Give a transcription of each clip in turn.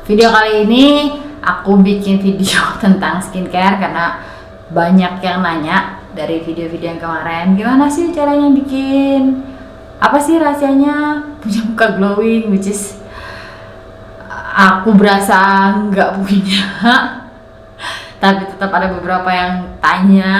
Video kali ini aku bikin video tentang skincare karena banyak yang nanya dari video-video yang kemarin, gimana sih caranya bikin, apa sih rahasianya punya muka glowing, which is aku berasa nggak punya. Tapi tetap ada beberapa yang tanya,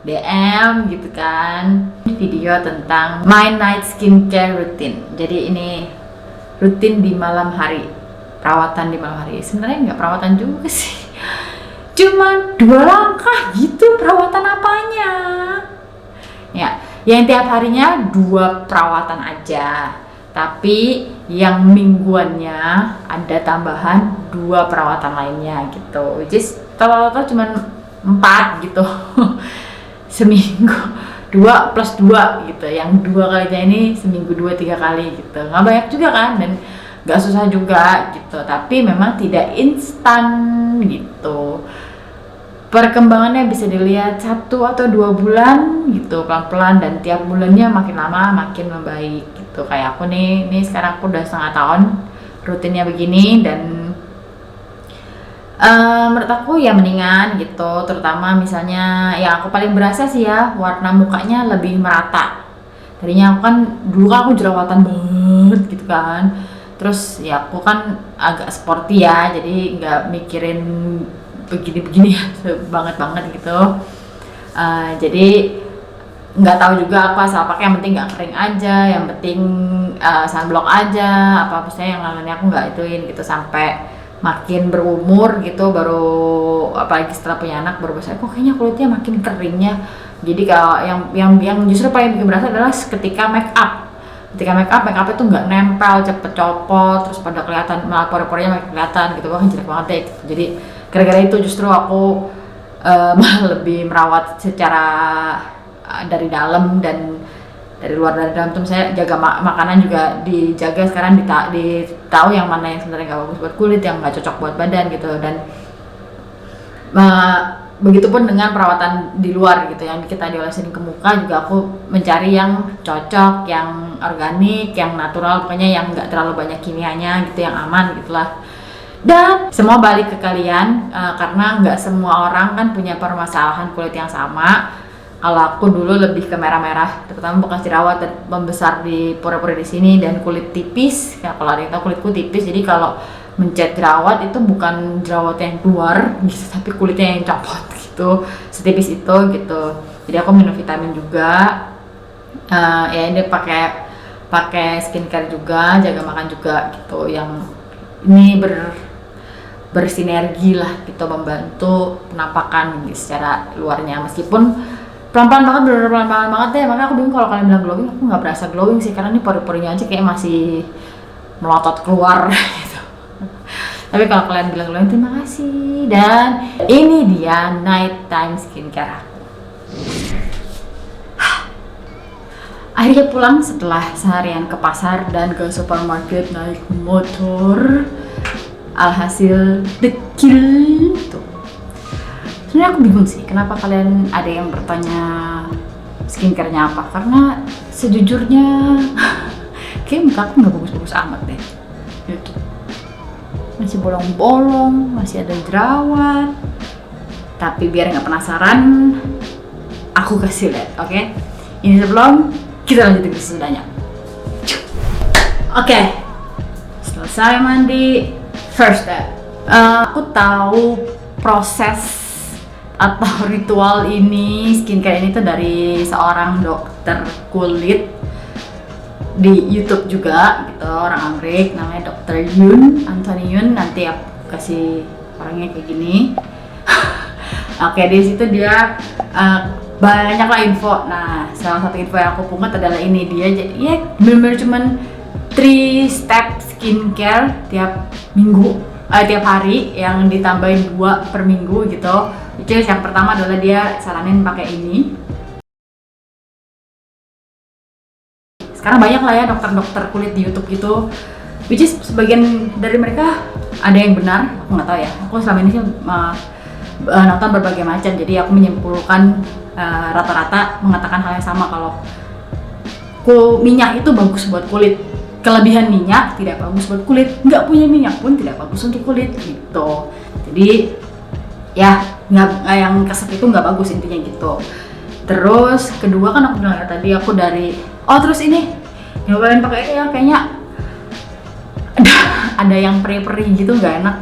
DM gitu kan. Video tentang my night skincare routine. Jadi ini rutin di malam hari, perawatan di malam hari. Sebenarnya nggak perawatan juga sih, cuma 2 langkah gitu perawatan apanya. Ya, yang tiap harinya 2 perawatan aja. Tapi yang mingguannya ada tambahan 2 perawatan lainnya gitu. Which is total cuma 4 gitu. Seminggu 2 plus 2 gitu. Yang 2 kalinya ini seminggu 2-3 kali gitu. Nggak banyak juga kan, dan nggak susah juga gitu. Tapi memang tidak instan gitu. Perkembangannya bisa dilihat 1 atau 2 bulan gitu, pelan-pelan, dan tiap bulannya makin lama makin membaik gitu. Kayak aku nih sekarang aku udah setengah tahun rutinnya begini, dan menurut aku ya mendingan gitu. Terutama misalnya yang aku paling berasa sih ya, warna mukanya lebih merata. Tadinya aku kan dulu aku jerawatan banget gitu kan, terus ya aku kan agak sporty ya, jadi nggak mikirin begini-begini banget gitu. Jadi nggak tahu juga apa asal pakai, yang penting nggak kering aja, yang penting sunblock aja, apa misalnya yang lainnya aku nggak ituin gitu. Sampai makin berumur gitu, baru apalagi setelah punya anak baru besar, kok kayaknya kulitnya makin keringnya. Jadi kalau yang justru paling bikin berasa adalah ketika make up itu nggak nempel, cepet copot, terus pada kelihatan malah pori-porinya makin kelihatan gitu. Wah, jelek banget deh gitu. Jadi gara-gara itu justru aku lebih merawat secara dari dalam dan dari luar. Dari dalam tuh misalnya jaga makanan juga dijaga sekarang, tahu yang mana yang sebenarnya nggak bagus buat kulit, yang nggak cocok buat badan gitu. Dan begitupun dengan perawatan di luar gitu, yang kita diolesin ke muka juga aku mencari yang cocok, yang organik, yang natural, pokoknya yang nggak terlalu banyak kimianya gitu, yang aman gitulah. Dan semua balik ke kalian, karena nggak semua orang kan punya permasalahan kulit yang sama. Kalau aku dulu lebih ke merah-merah, terutama bekas jerawat dan membesar di pori-pori di sini, dan kulit tipis. Ya kalau ada yang tahu, kulitku tipis, jadi kalau mencet jerawat itu bukan jerawat yang keluar gitu, tapi kulitnya yang copot gitu, setipis itu gitu. Jadi aku minum vitamin juga, ya ini pakai skincare juga, jaga makan juga gitu. Yang ini bersinergi lah gitu, membantu penampakan gitu, secara luarnya, meskipun pelan-pelan banget, bener-bener pelan-pelan banget ya. Makanya aku bingung kalau kalian bilang glowing, aku nggak berasa glowing sih, karena ini pori-porinya aja kayak masih melotot keluar gitu. Tapi kalau kalian bilang glowing, terima kasih. Dan ini dia nighttime skincare aku. Akhirnya pulang setelah seharian ke pasar dan ke supermarket naik motor. Alhasil dekil tuh. Sebenarnya aku bingung sih, kenapa kalian ada yang bertanya skincare-nya apa? Karena sejujurnya kayak muka aku nggak bagus-bagus amat deh gitu. Masih bolong-bolong, masih ada jerawat. Tapi biar nggak penasaran, aku kasih lihat, oke? Ini sebelum kita lanjut ke sesudahnya. Oke, selesai mandi. First step, aku tahu proses atau ritual ini, skincare ini tuh dari seorang dokter kulit di YouTube juga gitu, orang Amerika, namanya Dr. Anthony Yun. Nanti aku kasih orangnya kayak gini. Oke, di situ dia banyak lah info. Nah, salah satu info yang aku pungut adalah ini, dia ya bener-bener cuman 3 step skincare tiap minggu, tiap hari, yang ditambahin 2 per minggu gitu. Jadi yang pertama adalah dia saranin pakai ini. Sekarang banyak lah ya dokter-dokter kulit di YouTube gitu, which is sebagian dari mereka ada yang benar, aku nggak tahu ya. Aku selama ini sih nonton berbagai macam, jadi aku menyimpulkan rata-rata mengatakan hal yang sama, kalau minyak itu bagus buat kulit. kelebihan minyak tidak bagus buat kulit, nggak punya minyak pun tidak bagus untuk kulit gitu. Jadi ya nggak, yang keset itu nggak bagus intinya gitu. Terus kedua kan aku bilang ya tadi aku dari terus ini nyobain pakai ini ya, kayaknya ada yang peri-peri gitu, nggak enak.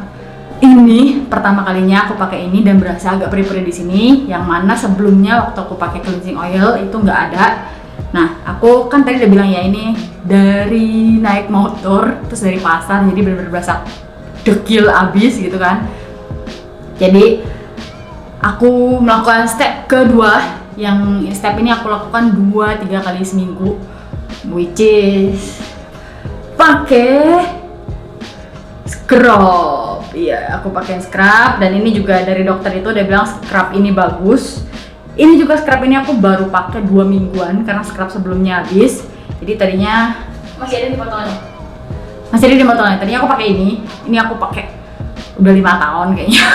Ini pertama kalinya aku pakai ini dan berasa agak peri-peri di sini, yang mana sebelumnya waktu aku pakai cleansing oil itu nggak ada. Nah, aku kan tadi udah bilang ya ini dari naik motor terus dari pasar, jadi bener-bener berasa dekil abis gitu kan. Jadi aku melakukan step kedua, yang step ini aku lakukan 2-3 kali seminggu, which is pakai scrub. Iya, aku pakai scrub, dan ini juga dari dokter itu udah bilang scrub ini bagus. Ini juga scrub ini aku baru pakai 2 mingguan karena scrub sebelumnya habis. Jadi tadinya masih ada di botolnya. Tadinya aku pakai ini aku pakai udah 5 tahun kayaknya.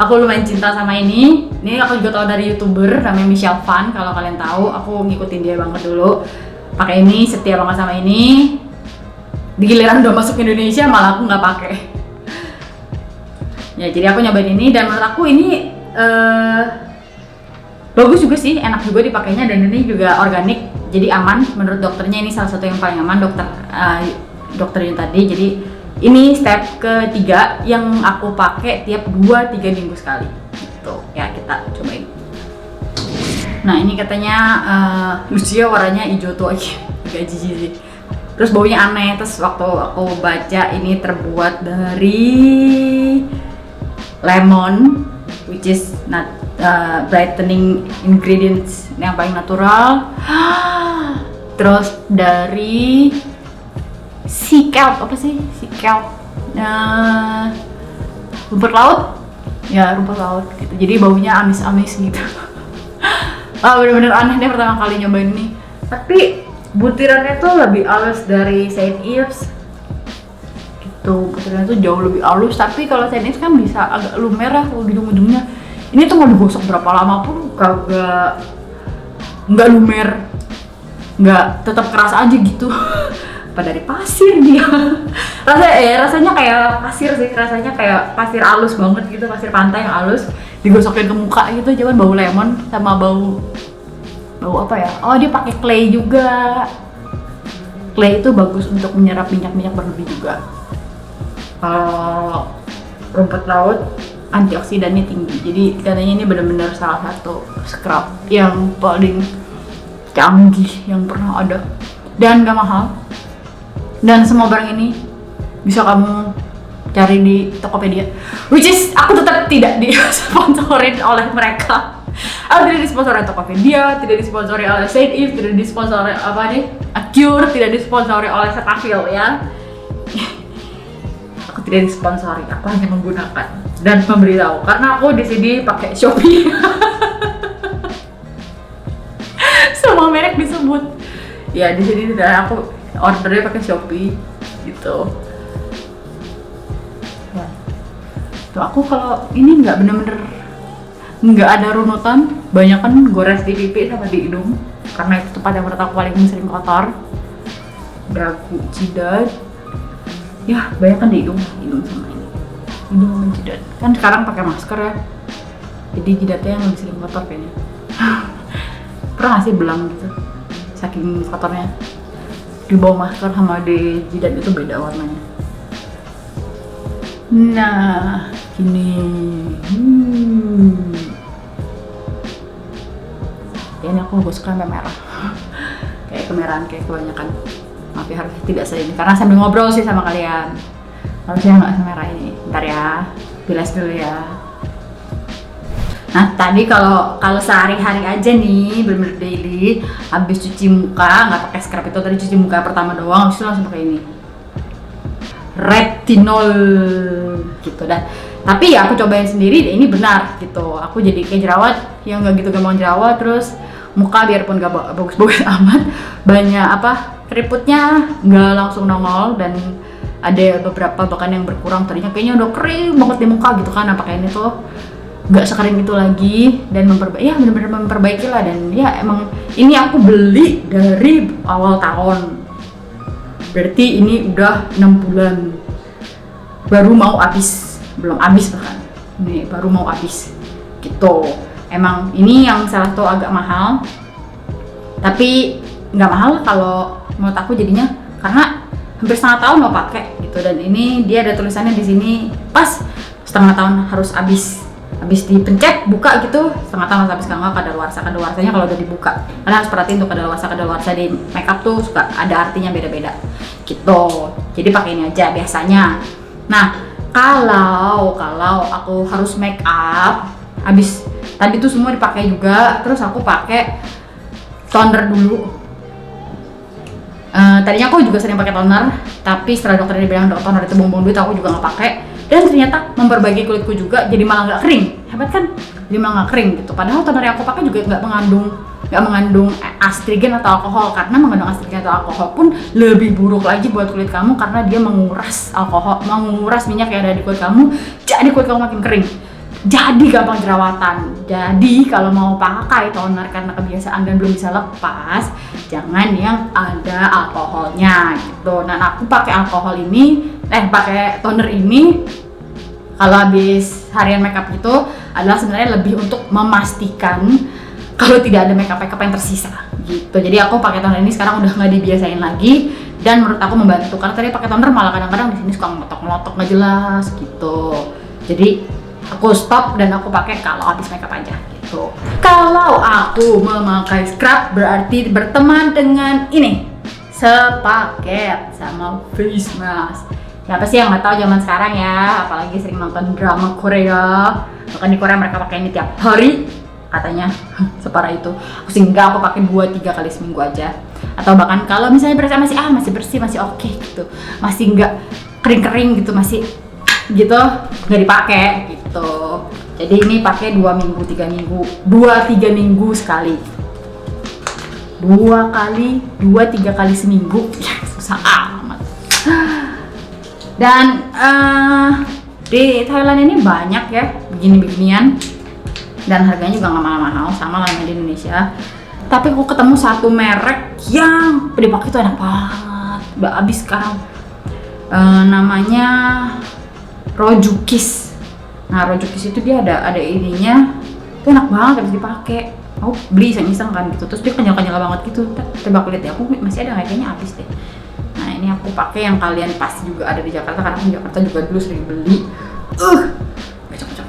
Aku lumayan cinta sama ini. Ini aku juga tahu dari YouTuber namanya Michelle Phan, kalau kalian tahu. Aku ngikutin dia banget dulu. Pakai ini, setia banget sama ini. Di giliran udah masuk Indonesia malah aku nggak pakai. Ya, jadi aku nyobain ini dan menurut aku ini bagus juga sih, enak juga dipakainya, dan ini juga organik, jadi aman. Menurut dokternya ini salah satu yang paling aman, dokter yang tadi. Jadi ini step ketiga yang aku pakai tiap 2-3 minggu sekali gitu ya, kita cobain. Nah, ini katanya Lucia warnanya hijau tuh aja, agak jijik sih. Terus baunya aneh. Terus waktu aku baca ini terbuat dari lemon, which is not brightening ingredients, ini yang paling natural. Terus dari sea kelp, apa sih sea kelp? Rumput laut, ya rumput laut gitu. Jadi baunya amis-amis gitu. Bener-bener aneh deh pertama kali nyobain ini. Tapi butirannya tuh lebih halus dari Saint Ives. Butirannya tuh jauh lebih halus, tapi kalau Saint Ives kan bisa agak lumer ya ujung-ujungnya. Ini tuh mau digosok berapa lama pun nggak lumer, nggak, tetap keras aja gitu. Apa dari pasir dia? Rasanya kayak pasir sih, rasanya kayak pasir halus banget gitu, pasir pantai yang halus digosokin ke muka gitu. Cuman bau lemon sama bau apa ya? Dia pakai clay juga. Clay itu bagus untuk menyerap minyak berlebih juga. Rumput laut antioksidannya tinggi, jadi katanya ini benar-benar salah satu scrub yang paling canggih yang pernah ada, dan gak mahal, dan semua barang ini bisa kamu cari di Tokopedia, which is aku tetap tidak disponsorin oleh mereka. Aku tidak disponsori oleh Tokopedia, tidak disponsori oleh Saint Ives, tidak disponsori Acure, tidak disponsori oleh Cetaphil ya. Aku tidak disponsori, aku hanya menggunakan dan memberitahu karena aku di sini pakai Shopee. Semua merek disebut. Ya, di sini tidak, aku ordernya pakai Shopee gitu. Ya. Tuh, aku kalau ini nggak ada runutan, banyak kan gores di pipi sama di hidung karena itu tempat yang menurut aku paling sering kotor. Dagu, jidat. Ya, banyak kan di hidung sama ini. Hidung sama jidat. Kan sekarang pakai masker ya. Jadi jidatnya yang lebih sering kotor kayaknya. Pernah nggak sih belang gitu? Saking kotornya. Di bawah masker sama di jidat itu beda warnanya. Nah, gini. Ya, ini aku gosok sampai merah. Kayak kemerahan, kayak kebanyakan. Maaf ya, harus tidak sering karena sambil ngobrol sih sama kalian. Harusnya nggak semerah ini. Bentar ya, bilas dulu ya. Nah, tadi kalau sehari-hari aja nih, bener-bener daily, habis cuci muka, nggak pakai scrub itu, tadi cuci muka pertama doang, habis itu langsung pakai ini, retinol gitu. Dan tapi ya aku cobain sendiri, ini benar gitu. Aku jadi kayak jerawat yang nggak gitu gampang jerawat, terus muka biarpun nggak bagus-bagus amat, banyak keriputnya nggak langsung nongol, dan ada beberapa bahkan yang berkurang. Tadinya kayaknya udah kering banget di muka gitu kan, pakai ini tuh nggak sekering itu lagi, dan benar-benar memperbaiki lah. Dan ya emang ini aku beli dari awal tahun Berarti ini udah 6 bulan. Baru mau habis, belum habis bahkan. Ini baru mau habis. Gitu. Emang ini yang salah satu agak mahal. Tapi nggak mahal kalau menurut aku jadinya, karena hampir setengah tahun mau pakai gitu. Dan ini dia ada tulisannya di sini pas setengah tahun harus habis dipencet buka gitu, setengah tahun harus habis. Kalau nggak kadaluarsanya kalau udah dibuka. Kalian harus perhatiin tuh kadaluarsa di makeup tuh suka ada artinya beda-beda gitu. Jadi pakai ini aja biasanya. Nah, kalau aku harus make up habis tadi tuh semua dipakai juga, terus aku pakai toner dulu. Tadinya aku juga sering pakai toner, tapi setelah dokter bilang toner itu buang-buang duit, aku juga nggak pakai. Dan ternyata memperbaiki kulitku juga, jadi malah nggak kering. Hebat kan? Jadi malah nggak kering gitu. Padahal toner yang aku pakai juga nggak mengandung astrigen atau alkohol. Karena mengandung astrigen atau alkohol pun lebih buruk lagi buat kulit kamu, karena dia menguras minyak yang ada di kulit kamu. Jadi kulit kamu makin kering. Jadi gampang jerawatan. Jadi kalau mau pakai toner karena kebiasaan dan belum bisa lepas, jangan yang ada alkoholnya gitu. Nah, aku pakai pakai toner ini kalau habis harian makeup itu adalah sebenarnya lebih untuk memastikan kalau tidak ada makeup yang tersisa gitu. Jadi aku pakai toner ini sekarang udah nggak dibiasain lagi, dan menurut aku membantu. Karena tadi pakai toner malah kadang-kadang di sini suka ngelotok nggak jelas gitu. Jadi aku stop dan aku pakai kalau habis makeup aja gitu. Kalau aku memakai scrub berarti berteman dengan ini, sepaket sama face mask. Siapa sih yang nggak tahu zaman sekarang ya, apalagi sering nonton drama Korea. Bahkan di Korea mereka pakai ini tiap hari katanya. Separah itu. Aku sih enggak, aku pakai 2-3 kali seminggu aja. Atau bahkan kalau misalnya masih bersih, masih oke gitu, masih nggak kering-kering gitu, masih gitu, nggak dipakai gitu. Jadi ini pakai 2 minggu, 3 minggu, 2-3 minggu sekali. 2-3 kali seminggu. Ya, susah amat. Dan di Thailand ini banyak ya begini-beginian, dan harganya juga nggak mahal-mahal, sama lah yang di Indonesia. Tapi aku ketemu satu merek yang dipakai tuh enak banget, udah habis sekarang. Namanya Rojukis. Nah, Rojukis itu dia ada ininya, itu enak banget habis dipakai. Aku beli iseng-iseng kan gitu, terus dia kenyal-kenyal banget gitu. Coba aku lihat ya, aku masih ada kayaknya habis deh. Nah, ini aku pakai yang kalian pasti juga ada di Jakarta, karena aku di Jakarta juga dulu sering beli. Cocok.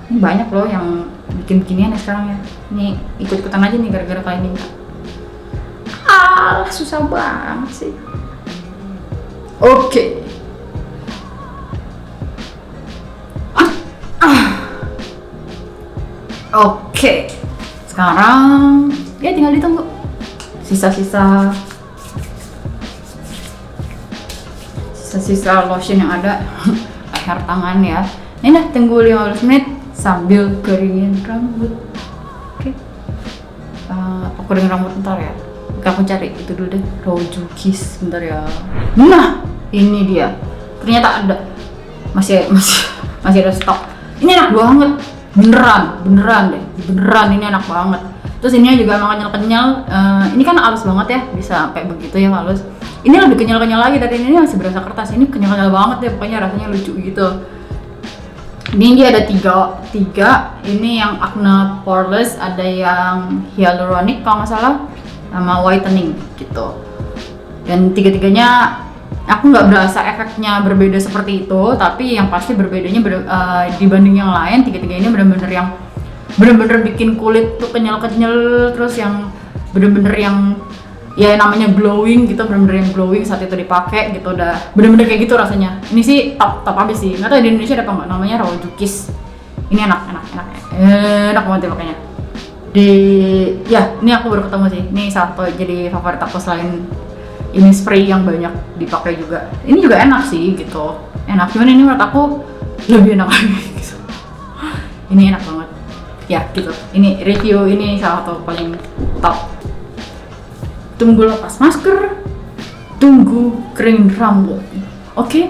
Ini banyak loh yang bikin beginian ya sekarang ya. Ini ikut-ikutan aja nih gara-gara kalian minta. Susah banget sih. Oke. Oke. Sekarang ya tinggal ditunggu sisa-sisa lotion yang ada. Leher tangan ya. Ini dah, tunggu 15 menit sambil keringin rambut. Oke. Aku keringin rambut ntar ya. Aku cari itu dulu deh, Rojukis, bentar ya. Nah, ini dia. Ternyata ada, masih ada stok. Ini enak banget, beneran deh, beneran ini enak banget. Terus ini juga emang kenyal-kenyal. Ini kan halus banget ya, bisa kayak begitu ya halus. Ini lebih kenyal-kenyal lagi dari ini masih berasa kertas. Ini kenyal-kenyal banget deh, pokoknya rasanya lucu gitu. Ini dia ada tiga. Ini yang Acne Poreless, ada yang Hyaluronic kalau nggak salah, sama whitening gitu. Dan tiga-tiganya aku nggak berasa efeknya berbeda seperti itu, tapi yang pasti berbedanya dibanding yang lain, tiga-tiga ini bener-bener bikin kulit tuh kenyal-kenyal, terus yang bener-bener yang ya namanya glowing gitu, bener-bener yang glowing saat itu dipakai gitu, udah bener-bener kayak gitu rasanya. Ini sih top habis sih, nggak tahu di Indonesia ada apa nggak, namanya Rojukis. Ini enak banget ya pakainya. Ini aku baru ketemu sih. Ini salah satu jadi favorit aku selain ini spray yang banyak dipakai juga. Ini juga enak sih gitu. Enak, cuman ini menurut aku lebih enak lagi gitu. Ini enak banget. Ya gitu. Ini review ini salah satu paling top. Tunggu lepas masker, tunggu kering rambut. Oke?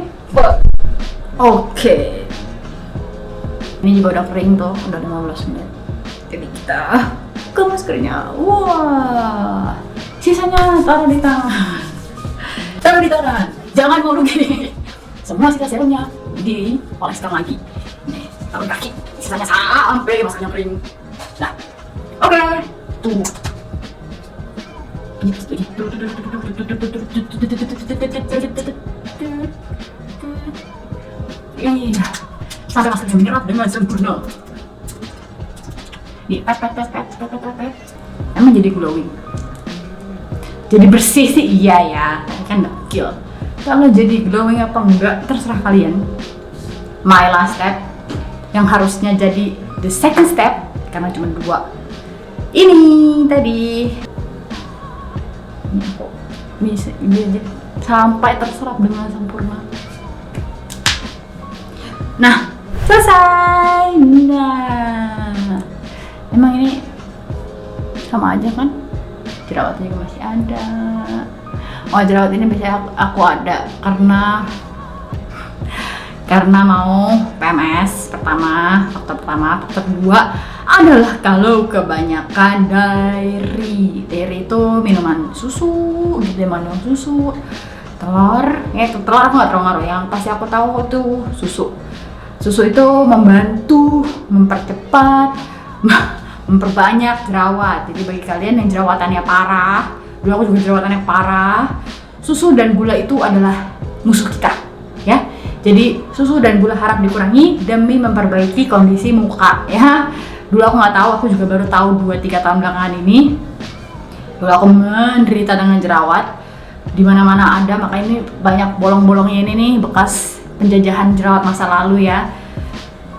Oke. Ini juga udah kering tuh, udah 15 menit. kita buka maskernya. Wah, sisanya taruh di tangan. Taruh di tangan. Jangan mau gini. Semua sisa serumnya dioleskan lagi. Nih, taruh di kaki. Sisanya sampai maskernya kering. Nah, oke. Tuh. Iya, sampai maskernya menyerap dengan sempurna. Nih, pet. Emang jadi glowing. Jadi bersih sih iya ya, kan dekil. Kalau jadi glowing apa enggak terserah kalian. My last step yang harusnya jadi the second step karena cuma 2. Ini tadi bisa sampai terserap dengan sempurna. Nah, selesai. Nah, emang ini sama aja kan? Jerawatnya juga masih ada. Oh, jerawat ini biasanya aku ada karena mau PMS pertama, faktor pertama. Faktor kedua adalah kalau kebanyakan dairy itu minuman susu, gitu ya, minum susu, telur. Ya, telur aku nggak terlalu ngaruh. Yang pasti aku tahu tuh susu itu membantu mempercepat memperbanyak jerawat. Jadi bagi kalian yang jerawatannya parah, dulu aku juga jerawatannya parah, susu dan gula itu adalah musuh kita, ya. Jadi susu dan gula harap dikurangi demi memperbaiki kondisi muka, ya. Dulu aku nggak tahu, aku juga baru tahu 2-3 tahun belakangan ini. Dulu aku menderita dengan jerawat, di mana-mana ada, makanya ini banyak bolong-bolongnya ini nih, bekas penjajahan jerawat masa lalu ya.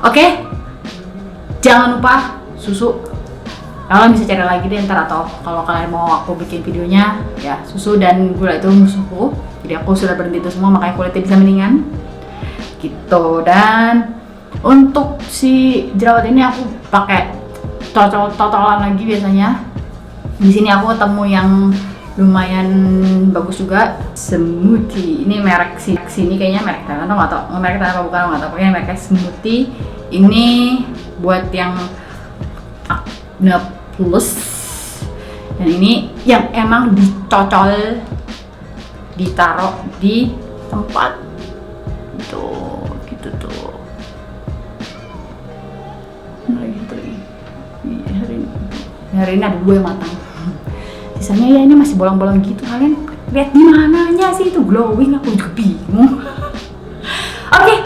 Oke, jangan lupa susu. Kalian bisa cari lagi deh ntar, atau kalau kalian mau aku bikin videonya ya, susu dan gula itu musuhku. Jadi aku sudah berhenti itu semua, makanya kulitnya bisa mendingan gitu. Dan untuk si jerawat ini aku pakai totolan lagi biasanya. Di sini aku ketemu yang lumayan bagus juga, Smoothie. Ini merek sini kayaknya merek Thailand atau merek Thailand apa bukan, nggak tahu. Pokoknya mereknya Smoothie. Ini buat yang acne plus, dan ini yang emang dicocol, ditaruh di tempat tuh gitu tuh. Hari ini ada 2 yang matang, sisanya ya ini masih bolong-bolong gitu. Kalian lihat di mananya sih itu glowing, aku juga bingung. Oke,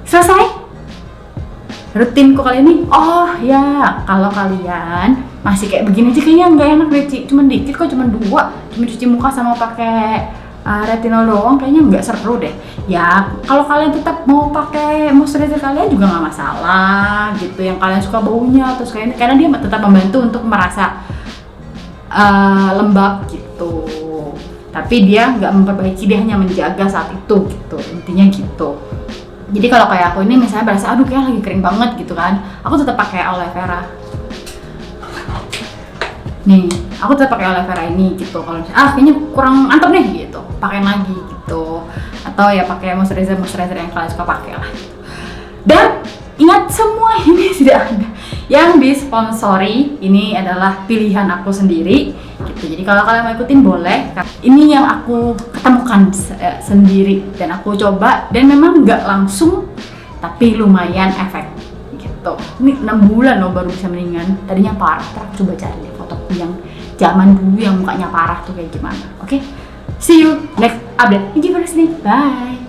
selesai rutinku kali ini. Oh ya, kalau kalian masih kayak begini aja kayaknya nggak enak deh, cuman dikit kok, cuman 2, cuma cuci muka sama pakai retinol doang, kayaknya nggak seru deh. Ya kalau kalian tetap mau pakai moisturizer kalian juga nggak masalah gitu, yang kalian suka baunya terus kayak ini, karena dia tetap membantu untuk merasa lembab gitu. Tapi dia nggak memperbaiki, dia hanya menjaga saat itu gitu, intinya gitu. Jadi kalau kayak aku ini misalnya berasa aduh kayak lagi kering banget gitu kan, aku tetap pakai aloe vera. Nih, aku tetap pakai aloe vera ini gitu. Kalau misalnya kayaknya kurang mantap nih gitu, pakai lagi gitu. Atau ya pakai moisturizer yang kalian suka pakai lah. Dan ingat, semua ini tidak ada yang disponsori, ini adalah pilihan aku sendiri gitu. Jadi kalau kalian mau ikutin boleh. Ini yang aku ketemukan sendiri dan aku coba, dan memang nggak langsung tapi lumayan efek gitu. Ini 6 bulan loh baru bisa mendingan, tadinya parah. Ntar aku coba cari deh fotoku yang zaman dulu yang mukanya parah tuh kayak gimana. Oke, see you next update. Thank you for listening, bye.